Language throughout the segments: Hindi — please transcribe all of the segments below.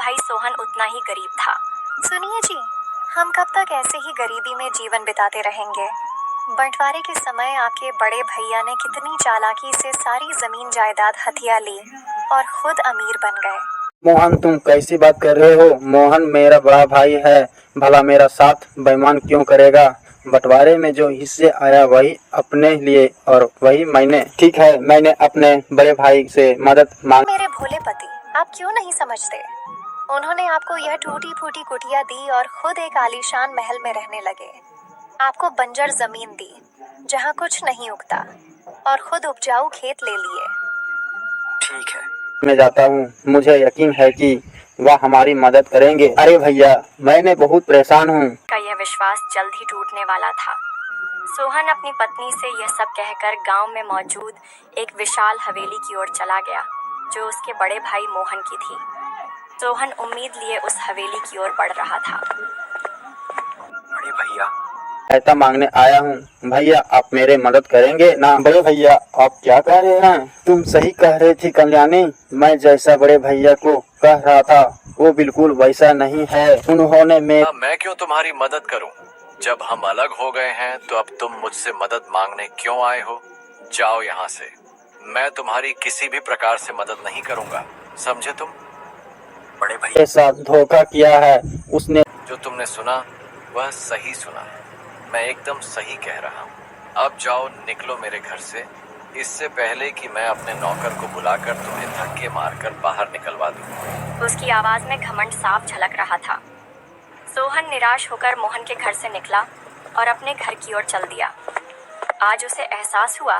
भाई सोहन उतना ही गरीब था। सुनिए जी, हम कब तक ऐसे ही गरीबी में जीवन बिताते रहेंगे? बंटवारे के समय आपके बड़े भैया ने कितनी चालाकी से सारी जमीन जायदाद हथिया ली और खुद अमीर बन गए। मोहन, तुम कैसी बात कर रहे हो? मोहन मेरा बड़ा भाई है, भला मेरा साथ बेईमान क्यों करेगा? बंटवारे में जो हिस्से आया वही अपने लिए और वही मैंने। ठीक है, मैंने अपने बड़े भाई से मदद मांग। मेरे भोले पति, आप क्यों नहीं समझते? उन्होंने आपको यह टूटी फूटी कुटिया दी और खुद एक आलीशान महल में रहने लगे। आपको बंजर जमीन दी जहाँ कुछ नहीं उगता और खुद उपजाऊ खेत ले लिए। ठीक है, मैं जाता हूँ। मुझे यकीन है कि वह हमारी मदद करेंगे। अरे भैया, मैंने बहुत परेशान हूँ। का यह विश्वास जल्द ही टूटने वाला था। सोहन अपनी पत्नी से यह सब कहकर गांव में मौजूद एक विशाल हवेली की ओर चला गया जो उसके बड़े भाई मोहन की थी। सोहन उम्मीद लिए उस हवेली की ओर बढ़ रहा था। बड़े भैया, ऐसा मांगने आया हूँ। भैया, आप मेरे मदद करेंगे ना? बड़े भैया, आप क्या कह रहे हैं? तुम सही कह रही थी कल्याणी। मैं जैसा बड़े भैया को कह रहा था वो बिल्कुल वैसा नहीं है। उन्होंने मैं क्यों तुम्हारी मदद करूं? जब हम अलग हो गए हैं तो अब तुम मुझसे मदद मांगने क्यों आए हो? जाओ यहाँ से। मैं तुम्हारी किसी भी प्रकार से मदद नहीं करूंगा, समझे तुम? बड़े भैया के साथ धोखा किया है उसने। जो तुमने सुना वह सही सुना। मैं एकदम सही कह रहा हूँ। अब जाओ, निकलो मेरे घर से, इससे पहले कि मैं अपने नौकर को बुलाकर तुम्हें धक्के मारकर बाहर निकलवा दूं। उसकी आवाज में घमंड साफ झलक रहा था। सोहन निराश होकर मोहन के घर से निकला और अपने घर की ओर चल दिया। आज उसे एहसास हुआ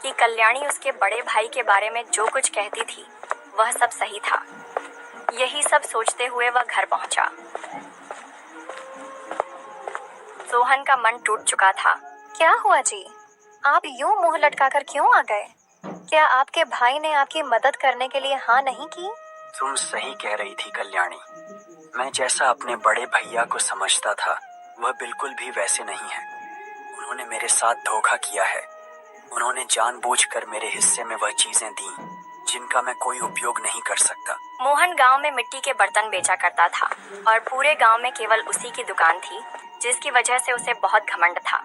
कि कल्याणी उसके बड़े भाई के बारे में जो कुछ कहती थी वह सब सही था। यही सब सोचते हुए वह घर पहुंचा। सोहन का मन टूट चुका था। क्या हुआ जी? आप यूं मुंह लटकाकर क्यों आ गए? क्या आपके भाई ने आपकी मदद करने के लिए हाँ नहीं की? तुम सही कह रही थी कल्याणी। मैं जैसा अपने बड़े भैया को समझता था वह बिल्कुल भी वैसे नहीं है। उन्होंने मेरे साथ धोखा किया है। उन्होंने जानबूझकर मेरे हिस्से में वह चीजें दी जिनका मैं कोई उपयोग नहीं कर सकता। मोहन गांव में मिट्टी के बर्तन बेचा करता था और पूरे गांव में केवल उसी की दुकान थी, जिसकी वजह से उसे बहुत घमंड था।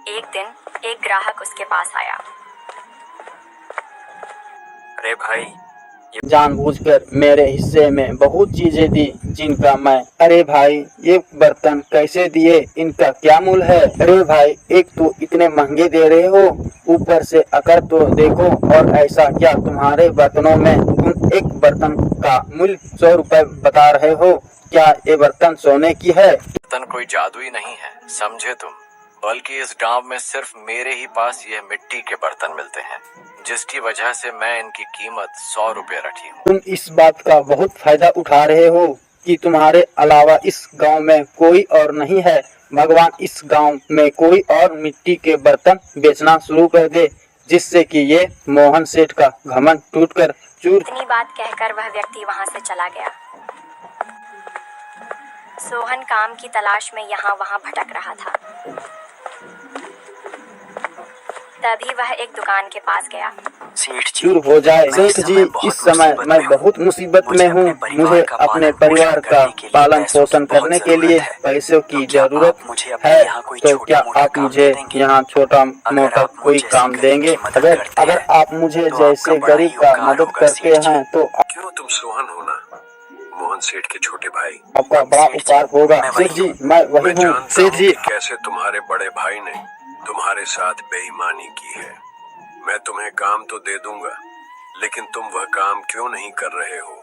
एक दिन एक ग्राहक उसके पास आया। अरे भाई, जानबूझकर मेरे हिस्से में बहुत चीजें दी जिनका मैं। अरे भाई, ये बर्तन कैसे दिए? इनका क्या मूल्य है? अरे भाई, एक तो इतने महंगे दे रहे हो, ऊपर से अकर तो देखो। और ऐसा क्या तुम्हारे बर्तनों में तुम एक बर्तन का मूल्य 100 रुपए बता रहे हो? क्या ये बर्तन सोने की है? बर्तन कोई जादू ही नहीं है, समझे तुम? बल्कि इस गांव में सिर्फ मेरे ही पास यह मिट्टी के बर्तन मिलते हैं, जिसकी वजह से मैं इनकी कीमत 100 रुपए रखी हूँ। तुम इस बात का बहुत फायदा उठा रहे हो कि तुम्हारे अलावा इस गांव में कोई और नहीं है। भगवान इस गांव में कोई और मिट्टी के बर्तन बेचना शुरू कर दे, जिससे कि ये मोहन सेठ का घमंड टूटकर चूर। इतनी बात कहकर वह व्यक्ति वहां से चला गया। सोहन काम की तलाश में यहाँ वहाँ भटक रहा था। तभी वह एक दुकान के पास गया। सेठ जी, चूर हो जाए। सेठ जी, इस समय मैं बहुत मुसीबत में हूँ। मुझे अपने परिवार का पालन पोषण करने के लिए पैसों की जरूरत है। तो क्या आप मुझे यहाँ छोटा मोटा कोई काम देंगे? अगर आप मुझे जैसे गरीब का मदद करते हैं तो क्यों? तुम सोहन हो ना, मोहन सेठ के छोटे भाई? आपका बड़ा उपकार होगा। सेठ जी, मैं वही हूँ। सेठ जी, कैसे तुम्हारे बड़े भाई ने तुम्हारे साथ बेईमानी की है। मैं तुम्हें काम तो दे दूंगा, लेकिन तुम वह काम क्यों नहीं कर रहे हो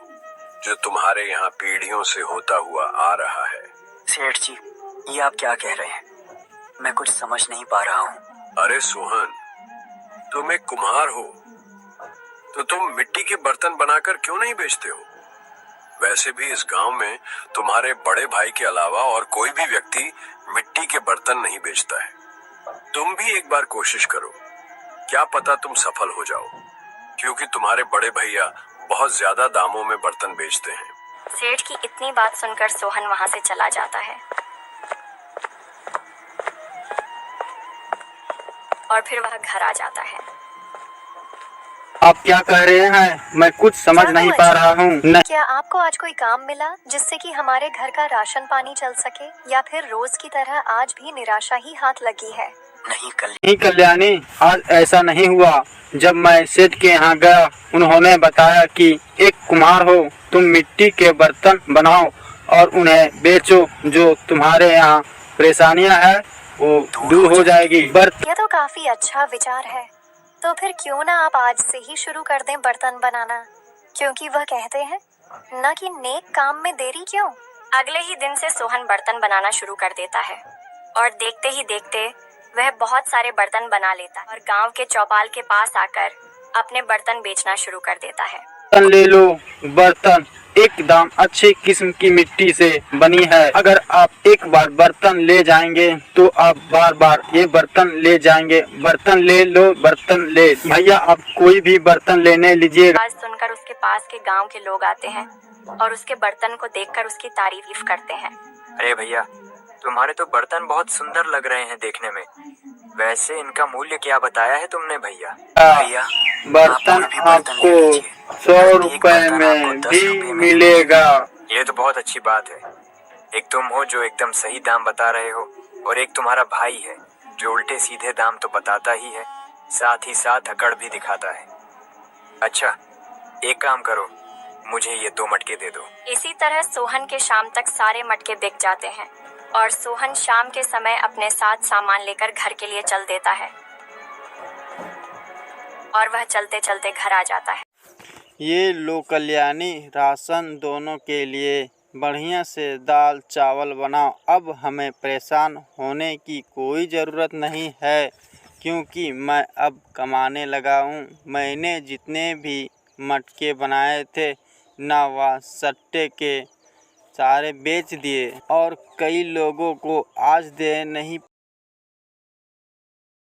जो तुम्हारे यहाँ पीढ़ियों से होता हुआ आ रहा है? सेठ जी, ये आप क्या कह रहे हैं? मैं कुछ समझ नहीं पा रहा हूँ। अरे सोहन, तुम एक कुम्हार हो, तो तुम मिट्टी के बर्तन बनाकर क्यों नहीं बेचते हो? वैसे भी इस गांव में तुम्हारे बड़े भाई के अलावा और कोई भी व्यक्ति मिट्टी के बर्तन नहीं बेचता है। तुम भी एक बार कोशिश करो, क्या पता तुम सफल हो जाओ, क्योंकि तुम्हारे बड़े भैया बहुत ज्यादा दामों में बर्तन बेचते हैं। सेठ की इतनी बात सुनकर सोहन वहां से चला जाता है और फिर वह घर आ जाता है। आप क्या कह रहे हैं? मैं कुछ समझ नहीं पा रहा हूँ। नहीं क्या आपको आज कोई काम मिला जिससे कि हमारे घर का राशन पानी चल सके, या फिर रोज की तरह आज भी निराशा ही हाथ लगी है? नहीं कल्याणी, आज ऐसा नहीं हुआ। जब मैं सेठ के यहाँ गया, उन्होंने बताया कि एक कुम्हार हो, तुम मिट्टी के बर्तन बनाओ और उन्हें बेचो। जो तुम्हारे यहाँ परेशानियाँ है वो दूर हो जाएगी। यह तो काफी अच्छा विचार है। तो फिर क्यों ना आप आज से ही शुरू कर दें बर्तन बनाना, क्योंकि वह कहते हैं न कि नेक काम में देरी क्यों। अगले ही दिन से सोहन बर्तन बनाना शुरू कर देता है और देखते ही देखते वह बहुत सारे बर्तन बना लेता है और गांव के चौपाल के पास आकर अपने बर्तन बेचना शुरू कर देता है। बर्तन ले लो, बर्तन एकदम अच्छी किस्म की मिट्टी से बनी है। अगर आप एक बार बर्तन ले जाएंगे तो आप बार बार ये बर्तन ले जाएंगे। बर्तन ले लो, बर्तन ले। भैया आप कोई भी बर्तन लेने लीजिएगा। आवाज सुनकर उसके पास के गांव के लोग आते हैं और उसके बर्तन को देखकर उसकी तारीफ करते हैं। अरे भैया, तुम्हारे तो बर्तन बहुत सुंदर लग रहे हैं देखने में। वैसे इनका मूल्य क्या बताया है तुमने भैया? भैया, बर्तन आपको 100 रुपए में भी मिलेगा। ये तो बहुत अच्छी बात है। एक तुम हो जो एकदम सही दाम बता रहे हो, और एक तुम्हारा भाई है जो उल्टे सीधे दाम तो बताता ही है, साथ ही साथ अकड़ भी दिखाता है। अच्छा, एक काम करो, मुझे ये 2 मटके दे दो। इसी तरह सोहन के शाम तक सारे मटके बिक जाते हैं और सोहन शाम के समय अपने साथ सामान लेकर घर के लिए चल देता है और वह चलते चलते घर आ जाता है। ये लो कल्याणी, राशन दोनों के लिए बढ़िया से दाल चावल बनाओ। अब हमें परेशान होने की कोई ज़रूरत नहीं है, क्योंकि मैं अब कमाने लगा हूँ। मैंने जितने भी मटके बनाए थे ना, वह सट्टे के सारे बेच दिए और कई लोगों को आज दे नहीं